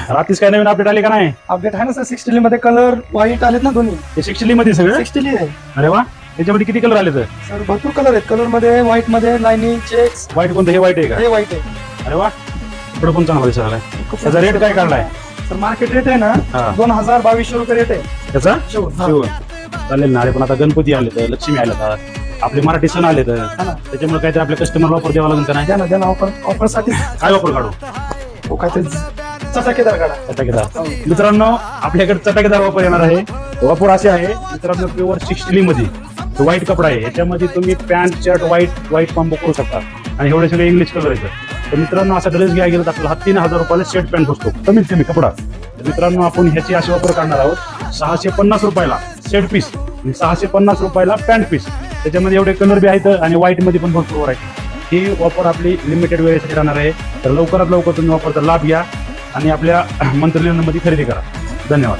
रात्रीच काय नवीन अपडेट आले का नाही? अपडेट आहे ना सर. 60 मध्ये कलर व्हाईट आलेत ना दोन्ही. ते 60 मध्ये सगळं 60 आहे अरे वा. त्याच्यामध्ये किती कलर आले? तर सर भरपूर कलर आहेत. कलर मध्ये व्हाईट मध्ये लाईनिंग चेक्स. व्हाईट कोणतं? हे व्हाईट आहे का? हे व्हाईट आहे. अरे वा. पुढे पण चांगला दिसायला. त्याचा रेट काय काढलाय? सर मार्केट रेट आहे ना हा. 2200 रुपये रेट आहे त्याचा शिवून. हा. शिवून चालेल ना. अरे पण आता गणपती आले तर, लक्ष्मी आले तर, आपले मराठी सण आले तर, हा ना. त्याच्यामुळे काहीतरी आपल्या कस्टमरला ऑफर द्यावा लागेल का नाही? द्या ना ऑफर साठी. काय ऑफर काढू? हो काहीतरी चटाकेदार काढा. चटाकेदार. मित्रांनो आपल्याकडे चटाकेदार वापर येणार आहे. वापर असे आहे मित्रांनो, प्युअर 60 मध्ये व्हाईट कपडा आहे. याच्यामध्ये तुम्ही पॅन्ट शर्ट व्हाईट कॉम्बो करू शकता आणि एवढे सगळे इंग्लिश कलर येतं. तर मित्रांनो असा ड्रेस घ्यायला गेलं तर आपल्याला 3000 रुपयाला शर्ट पॅन्ट बसतो कमीत कमी कपडा. तर मित्रांनो आपण ह्याची अशी वापर करणार आहोत. 650 रुपयाला शर्ट पीस आणि 650 रुपयाला पॅन्ट पीस. त्याच्यामध्ये एवढे कलर बी आहेत आणि व्हाईट मध्ये पण भरपूर आहे. ही ऑफर आपली लिमिटेड वेळेसाठी राहणार आहे. तर लवकरात लवकर तुम्ही ऑफरचा लाभ घ्या आणि आपल्या मंत्रालयामध्ये खरेदी करा. धन्यवाद.